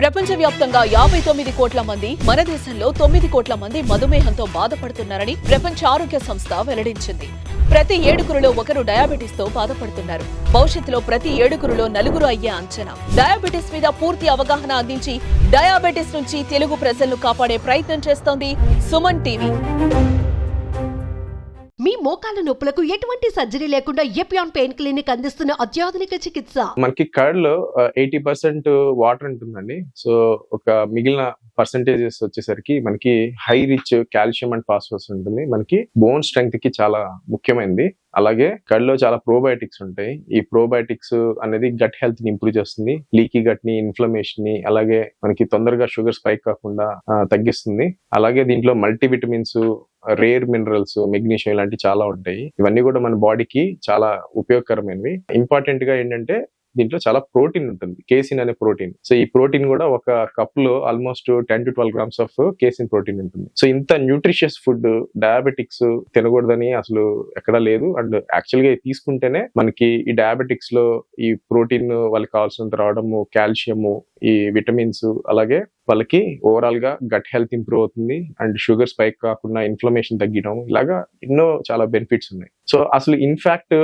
ప్రపంచవ్యాప్తంగా 59 కోట్ల మంది, మన దేశంలో 9 కోట్ల మంది మధుమేహంతో బాధపడుతున్నారని ప్రపంచ ఆరోగ్య సంస్థ వెల్లడించింది. ప్రతి 7గురిలో ఒకరు డయాబెటిస్ తో బాధపడుతున్నారు. భవిష్యత్తులో ప్రతి 7గురిలో 4 అయ్యే అంచనా. డయాబెటిస్ మీద పూర్తి అవగాహన అందించి డయాబెటిస్ నుంచి తెలుగు ప్రజలను కాపాడే ప్రయత్నం చేస్తోంది సుమన్ టీవీ. మీ మోకాల నొప్పులకు ఎటువంటి సర్జరీ లేకుండా ఎపియాన్ పెయిన్ క్లినిక్ అందిస్తున్న అత్యాధునిక చికిత్స. మనకి కర్డ్ లో 80% వాటర్ ఉంటుందండి. సో ఒక మిగిలిన పర్సెంటేజెస్ వచ్చేసరికి మనకి high rich calcium and phosphorus ఉంటుంది. మనకి బోన్ స్ట్రెంగ్త్ కి చాలా ముఖ్యమైనది. అలాగే కర్డ్ లో చాలా ప్రోబయోటిక్స్ ఉంటాయి. ఈ ప్రోబయోటిక్స్ అనేది గట్ హెల్త్ ని ఇంప్రూవ్ చేస్తుంది, లీకీ గట్ ని, ఇన్ఫ్లమేషన్ ని, అలాగే మనకి తొందరగా షుగర్ స్పైక్ కాకుండా తగ్గిస్తుంది. అలాగే దీంట్లో మల్టీవిటమిన్స్, రేర్ మినరల్స్, మెగ్నీషియం ఇలాంటివి చాలా ఉంటాయి. ఇవన్నీ కూడా మన బాడీకి చాలా ఉపయోగకరమైనవి. ఇంపార్టెంట్ గా ఏంటంటే దీంట్లో చాలా ప్రోటీన్ ఉంటుంది, కేసిన్ అనే ప్రోటీన్. సో ఈ ప్రోటీన్ కూడా ఒక కప్ లో almost 10 to 12 grams of casein protein ఉంటుంది. సో ఇంత న్యూట్రిషియస్ ఫుడ్ డయాబెటిక్స్ తినకూడదని అసలు ఎక్కడా లేదు. అండ్ యాక్చువల్ గా తీసుకుంటేనే మనకి ఈ డయాబెటిక్స్ లో ఈ ప్రోటీన్ వాళ్ళకి కావాల్సినంత రావడము, కాల్షియము, ఈ విటమిన్స్, అలాగే వాళ్ళకి ఓవరాల్ గా గట్ హెల్త్ ఇంప్రూవ్ అవుతుంది అండ్ షుగర్ స్పైక్ కాకుండా ఇన్ఫ్లమేషన్ తగ్గడం, ఇలాగా ఎన్నో చాలా బెనిఫిట్స్ ఉన్నాయి. సో అసలు ఇన్ఫాక్ట్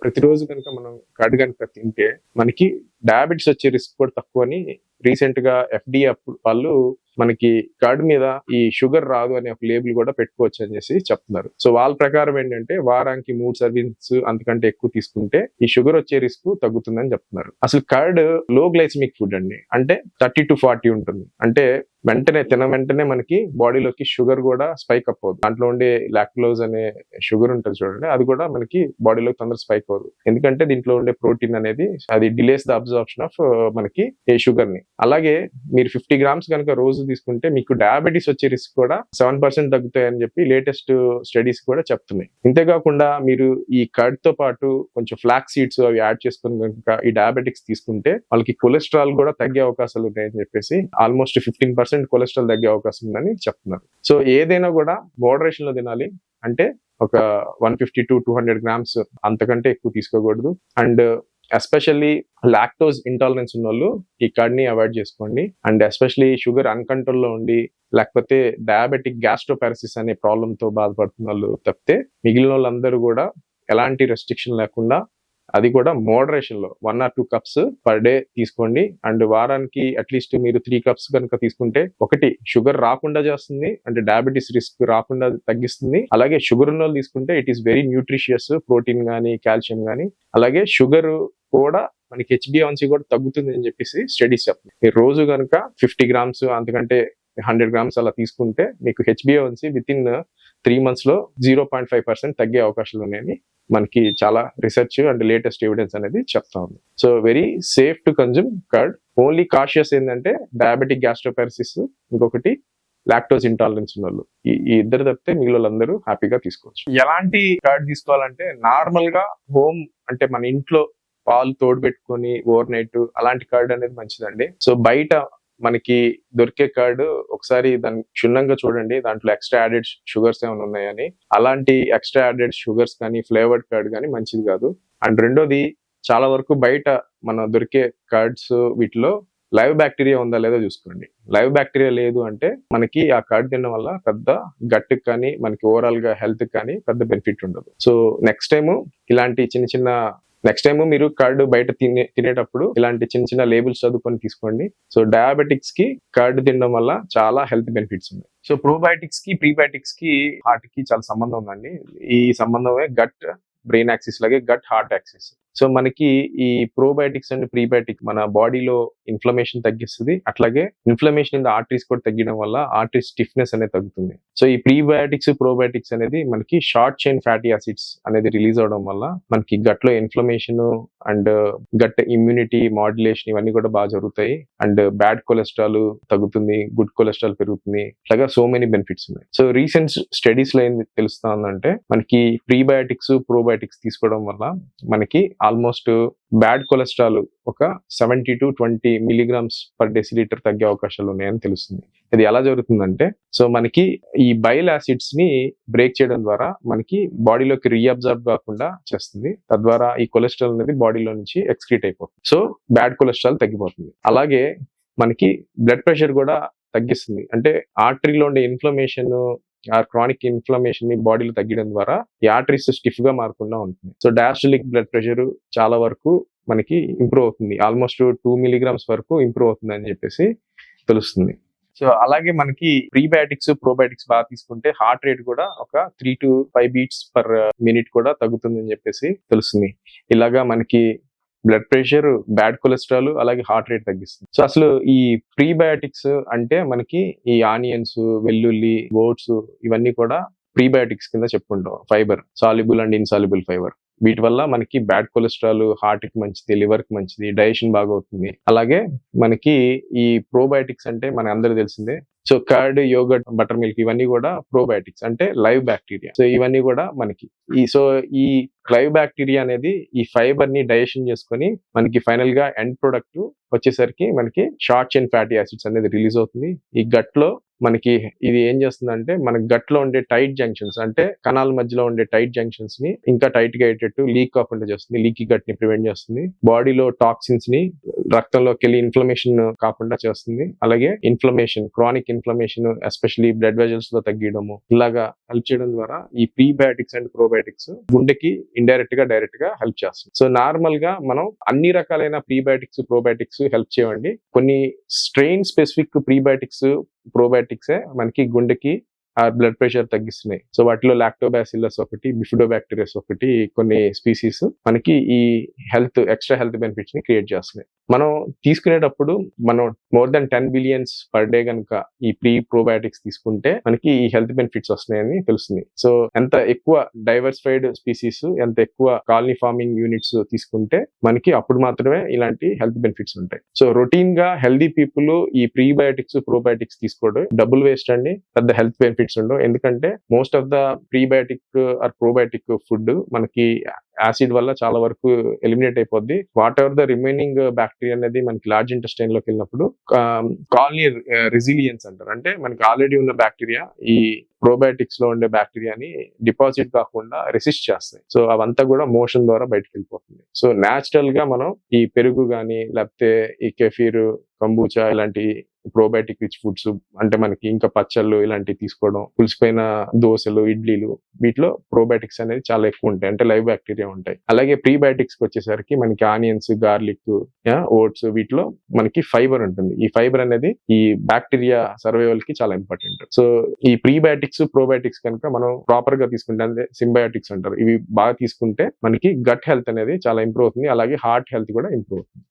ప్రతిరోజు కనుక మనం కర్డ్ కనుక తింటే మనకి డయాబెటిస్ వచ్చే రిస్క్ కూడా తక్కువ అని రీసెంట్ గా FDA వాళ్ళు మనకి కర్డ్ మీద ఈ షుగర్ రాదు అనే ఒక లేబుల్ కూడా పెట్టుకోవచ్చు అనేసి చెప్తున్నారు. సో వాళ్ళ ప్రకారం ఏంటంటే వారానికి 3 సర్వీస్ అంతకంటే ఎక్కువ తీసుకుంటే ఈ షుగర్ వచ్చే రిస్క్ తగ్గుతుందని చెప్తున్నారు. అసలు కర్డ్ లో గ్లైసమిక్ ఫుడ్ అండి, అంటే 30 to 40 ఉంటుంది. అంటే వెంటనే మనకి బాడీలోకి షుగర్ కూడా స్పైక్ అప్ అవుతుంది. దాంట్లో ఉండే లాక్టోజ్ అనే షుగర్ ఉంటుంది చూడండి, అది కూడా మనకి బాడీలోకి తొందరగా స్పైక్ అవ్వదు. ఎందుకంటే దీంట్లో ఉండే ప్రోటీన్ అనేది అది డిలేస్ ద అబ్జార్ప్షన్ ఆఫ్ మనకి ఈ షుగర్ ని. అలాగే మీరు 50 grams కనుక రోజు తీసుకుంటే మీకు డయాబెటీస్ వచ్చే రిస్క్ కూడా 7% తగ్గుతాయని చెప్పి లేటెస్ట్ స్టడీస్ కూడా చెప్తున్నాయి. ఇంతేకాకుండా మీరు ఈ కర్డ్ తో పాటు కొంచెం ఫ్లాక్ సీడ్స్ అవి యాడ్ చేసుకుని కనుక ఈ డయాబెటిక్స్ తీసుకుంటే వాళ్ళకి కొలెస్ట్రాల్ కూడా తగ్గే అవకాశాలు ఉన్నాయని చెప్పేసి ఆల్మోస్ట్ 15% కొలెస్ట్రాల్ తగ్గే అవకాశం ఉందని చెప్తున్నారు. సో ఏదైనా కూడా మోడరేషన్ లో తినాలి. అంటే ఒక 150 to 200 grams అంతకంటే ఎక్కువ తీసుకోకూడదు. అండ్ ఎస్పెషల్లీ లాక్టోజ్ ఇంటాలరెన్స్ ఉన్న వాళ్ళు ఈ కర్డ్ ని అవాయిడ్ చేసుకోండి. అండ్ ఎస్పెషల్లీ షుగర్ అన్కంట్రోల్ లో ఉండి లేకపోతే డయాబెటిక్ గ్యాస్ట్రోపారసిస్ అనే ప్రాబ్లమ్ తో బాధపడుతున్న వాళ్ళు తప్పితే మిగిలిన వాళ్ళందరూ కూడా ఎలాంటి రెస్ట్రిక్షన్ లేకుండా, అది కూడా మోడరేషన్ లో 1 or 2 cups పర్ డే తీసుకోండి. అండ్ వారానికి అట్లీస్ట్ మీరు 3 cups కనుక తీసుకుంటే ఒకటి షుగర్ రాకుండా చేస్తుంది, అంటే డయాబెటీస్ రిస్క్ రాకుండా తగ్గిస్తుంది. అలాగే షుగర్ ఉన్న వాళ్ళు తీసుకుంటే it is very nutritious, protein గానీ, కాల్షియం గానీ, అలాగే షుగర్ కూడా మనకి HbA1c కూడా తగ్గుతుంది అని చెప్పేసి స్టడీస్ చెప్తుంది. మీరు రోజు కనుక 50 grams అంతకంటే 100 grams అలా తీసుకుంటే మీకు HbA1c విత్ ఇన్ 3 months లో 0.5% తగ్గే అవకాశాలు ఉన్నాయని మనకి చాలా రీసెర్చ్ అండ్ లేటెస్ట్ ఎవిడెన్స్ అనేది చెప్తా ఉంది. So very safe to consume curd. Only cautious ఏంటంటే డయాబెటిక్ గ్యాస్ట్రోపారసిస్, ఇంకొకటి లాక్టోజ్ ఇంటాలరెన్స్ ఉన్న వాళ్ళు, ఈ ఇద్దరు తప్పితే మిగిలిన వాళ్ళందరూ హ్యాపీగా తీసుకోవచ్చు. ఎలాంటి కర్డ్ తీసుకోవాలంటే నార్మల్ గా హోమ్, అంటే మన ఇంట్లో పాలు తోడు పెట్టుకొని ఓవర్ నైట్ అలాంటి కర్డ్ అనేది మంచిదండి. సో బయట మనకి దొరికే కర్డ్ ఒకసారి దాన్ని క్షుణ్ణంగా చూడండి, దాంట్లో ఎక్స్ట్రా యాడెడ్ షుగర్స్ ఏమైనా ఉన్నాయని. అలాంటి ఎక్స్ట్రా యాడెడ్ షుగర్స్ కానీ ఫ్లేవర్డ్ కర్డ్ కానీ మంచిది కాదు. అండ్ రెండోది, చాలా వరకు బయట మన దొరికే కర్డ్స్ వీటిలో లైవ్ బ్యాక్టీరియా ఉందా లేదా చూసుకోండి. లైవ్ బ్యాక్టీరియా లేదు అంటే మనకి ఆ కర్డ్ తినడం వల్ల పెద్ద గట్ కానీ మనకి ఓవరాల్ గా హెల్త్ కానీ పెద్ద బెనిఫిట్ ఉండదు. సో నెక్స్ట్ టైం మీరు కర్డ్ బయట తినేటప్పుడు ఇలాంటి చిన్న లేబుల్స్ చదువుకొని తీసుకోండి. సో డయాబెటిక్స్ కి కర్డ్ తినడం వల్ల చాలా హెల్త్ బెనిఫిట్స్ ఉన్నాయి. సో ప్రోబయోటిక్స్ కి, ప్రీబయోటిక్స్ కి, హార్ట్ కి చాలా సంబంధం ఉందండి. ఈ సంబంధమే గట్ బ్రెయిన్ యాక్సిస్ లాగే గట్ హార్ట్ యాక్సిస్. సో మనకి ఈ ప్రోబయోటిక్స్ అండ్ ప్రీబయోటిక్ మన బాడీలో ఇన్ఫ్లమేషన్ తగ్గిస్తుంది. అట్లాగే ఇన్ఫ్లమేషన్ ఇన్ ద ఆర్టరీస్ కూడా తగ్గడం వల్ల ఆర్టరీ స్టిఫ్నెస్ అనేది తగ్గుతుంది. సో ఈ ప్రీబయోటిక్స్, ప్రోబయోటిక్స్ అనేది మనకి షార్ట్ చైన్ ఫ్యాటీ యాసిడ్స్ అనేది రిలీజ్ అవడం వల్ల మనకి గట్ లో inflammation and gut immunity modulation ఇవన్నీ కూడా బాగా జరుగుతాయి. అండ్ బ్యాడ్ కొలెస్ట్రాల్ తగ్గుతుంది, గుడ్ కొలెస్ట్రాల్ పెరుగుతుంది. ఇట్లాగా సో మెనీ బెనిఫిట్స్ ఉన్నాయి. సో రీసెంట్ స్టడీస్ లో ఏం తెలుస్తుందంటే మనకి ప్రీబయోటిక్స్, ప్రోబయోటిక్స్ తీసుకోవడం వల్ల మనకి ఆల్మోస్ట్ బ్యాడ్ కొలెస్ట్రాల్ ఒక 70 to 20 milligrams per deciliter తగ్గే అవకాశాలు ఉన్నాయని తెలుస్తుంది. ఇది ఎలా జరుగుతుందంటే, సో మనకి ఈ బైల్ యాసిడ్స్ ని బ్రేక్ చేయడం ద్వారా మనకి బాడీలోకి రీఅబ్జార్బ్ కాకుండా చేస్తుంది. తద్వారా ఈ కొలెస్ట్రాల్ అనేది బాడీలో నుంచి ఎక్స్క్రీట్ అయిపోతుంది. సో బ్యాడ్ కొలెస్ట్రాల్ తగ్గిపోతుంది. అలాగే మనకి బ్లడ్ ప్రెషర్ కూడా తగ్గిస్తుంది. అంటే ఆర్టరీలో ఉండే ఇన్ఫ్లమేషన్ ఆ క్రానిక్ ఇన్ఫ్లమేషన్ ని బాడీలో తగ్గడం ద్వారా ఈ ఆర్టరీస్ స్టిఫ్ గా మారకుండా ఉంటుంది. సో డయాస్టోలిక్ బ్లడ్ ప్రెషర్ చాలా వరకు మనకి ఇంప్రూవ్ అవుతుంది. ఆల్మోస్ట్ 2 మిలీగ్రామ్స్ వరకు ఇంప్రూవ్ అవుతుంది అని చెప్పేసి తెలుస్తుంది. సో అలాగే మనకి ప్రీబయాటిక్స్ ప్రోబయాటిక్స్ బాగా తీసుకుంటే హార్ట్ రేట్ కూడా ఒక 3 to 5 beats per minute కూడా తగ్గుతుంది అని చెప్పేసి తెలుస్తుంది. ఇలాగా మనకి బ్లడ్ ప్రెషర్, బ్యాడ్ కొలెస్ట్రాల్, అలాగే హార్ట్ రేట్ తగ్గిస్తుంది. సో అసలు ఈ ప్రీబయాటిక్స్ అంటే మనకి ఈ ఆనియన్స్, వెల్లుల్లి, ఓట్స్ ఇవన్నీ కూడా ప్రీబయాటిక్స్ కింద చెప్పుకుంటాం. Fibre, soluble and insoluble fibre. వీటి వల్ల మనకి బ్యాడ్ కొలెస్ట్రాల్ హార్ట్ కి మంచిది, లివర్ కి మంచిది, డైజెషన్ బాగా అవుతుంది. అలాగే మనకి ఈ ప్రోబయాటిక్స్ అంటే మన అందరికి తెలిసిందే. So curd, yoghurt, butter milk ఇవన్నీ కూడా ప్రోబయాటిక్స్ అంటే లైవ్ బ్యాక్టీరియా. సో ఇవన్నీ కూడా మనకి ఈ లైవ్ బ్యాక్టీరియా అనేది ఈ ఫైబర్ ని డైజెషన్ చేసుకొని మనకి ఫైనల్ గా ఎండ్ ప్రొడక్ట్ వచ్చేసరికి మనకి షార్ట్ చైన్ ఫ్యాటీ యాసిడ్స్ అనేది రిలీజ్ అవుతుంది. ఈ గట్ లో మనకి ఇది ఏం చేస్తుందంటే మన గట్ లో ఉండే టైట్ జంక్షన్స్ అంటే కణాల మధ్యలో ఉండే టైట్ జంక్షన్స్ ని ఇంకా టైట్ గా అయ్యేటట్టు లీక్ కాకుండా చేస్తుంది. లీకీ గట్ ని ప్రివెంట్ చేస్తుంది. బాడీలో టాక్సిన్స్ ని రక్తంలోకి వెళ్ళి ఇన్ఫ్లమేషన్ కాకుండా చేస్తుంది. అలాగే inflammation, chronic inflammation especially blood vessels లో తగ్గించడము ఇలాగా హెల్ప్ చేయడం ద్వారా ఈ ప్రీబయాటిక్స్ అండ్ ప్రోబయాటిక్స్ గుండెకి ఇండైరెక్ట్ గా డైరెక్ట్ గా హెల్ప్ చేస్తుంది. సో నార్మల్ గా మనం అన్ని రకాలైన ప్రీబయాటిక్స్ ప్రోబయాటిక్స్ హెల్ప్ చేయండి. కొన్ని స్ట్రెయిన్ స్పెసిఫిక్ ప్రీబయాటిక్స్ ప్రోబయాటిక్సే మనకి గుండెకి ఆ బ్లడ్ ప్రెషర్ తగ్గిస్తున్నాయి. సో వాటిలో లాక్టోబాసిల్లస్ ఒకటి, బిఫిడోబాక్టీరియస్ ఒకటి, కొన్ని స్పీసీస్ మనకి ఈ ఎక్స్ట్రా హెల్త్ బెనిఫిట్స్ ని క్రియేట్ చేస్తున్నాయి. మనం తీసుకునేటప్పుడు మనం more than 10 billions per day కనుక ఈ ప్రోబయాటిక్స్ తీసుకుంటే మనకి ఈ హెల్త్ బెనిఫిట్స్ వస్తున్నాయని తెలుస్తుంది. సో ఎంత ఎక్కువ డైవర్సిఫైడ్ స్పీసీస్, ఎంత ఎక్కువ కాలనీ ఫార్మింగ్ యూనిట్స్ తీసుకుంటే మనకి అప్పుడు మాత్రమే ఇలాంటి హెల్త్ బెనిఫిట్స్ ఉంటాయి. సో రొటీన్ గా హెల్దీ పీపుల్ ఈ ప్రీబయాటిక్స్ ప్రోబయాటిక్స్ తీసుకోవడం డబుల్ వేస్ట్ అండి. పెద్ద హెల్త్ బెనిఫిట్స్ ఉండవు. ఎందుకంటే most of the prebiotic or probiotic food మనకి యాసిడ్ వల్ల చాలా వరకు ఎలిమినేట్ అయిపోద్ది. Whatever the remaining bacteria అనేది మనకి లార్జ్ ఇంటెస్టైన్ లోకి వెళ్ళినప్పుడు కాలనీ రెసిలియన్స్ అంటారు. అంటే మనకి ఆల్రెడీ ఉన్న బ్యాక్టీరియా ఈ ప్రోబయాటిక్స్ లో ఉండే బ్యాక్టీరియాని డిపాజిట్ కాకుండా రెసిస్ట్ చేస్తాయి. సో అవంతా కూడా మోషన్ ద్వారా బయటకు వెళ్ళిపోతుంది. సో న్యాచురల్ గా మనం ఈ పెరుగు గానీ లేకపోతే ఈ కెఫీర్, కంబూచా ఇలాంటి ప్రోబయాటిక్ రిచ్ ఫుడ్స్ అంటే మనకి ఇంకా పచ్చళ్ళు ఇలాంటివి తీసుకోవడం, పులిసిపోయిన దోశలు, ఇడ్లీలు వీటిలో ప్రోబయాటిక్స్ అనేది చాలా ఎక్కువ ఉంటాయి. అంటే లైవ్ బ్యాక్టీరియా ఉంటాయి. అలాగే ప్రీబయాటిక్స్ వచ్చేసరికి మనకి ఆనియన్స్, గార్లిక్, ఓట్స్ వీటిలో మనకి ఫైబర్ ఉంటుంది. ఈ ఫైబర్ అనేది ఈ బ్యాక్టీరియా సర్వైవల్ కి చాలా ఇంపార్టెంట్. సో ఈ ప్రీబయాటిక్స్ ప్రోబయాటిక్స్ కనుక మనం ప్రాపర్ గా తీసుకుంటే అంటే సింబయాటిక్స్ అంటారు, ఇవి బాగా తీసుకుంటే మనకి గట్ హెల్త్ అనేది చాలా ఇంప్రూవ్ అవుతుంది. అలాగే హార్ట్ హెల్త్ కూడా ఇంప్రూవ్ అవుతుంది.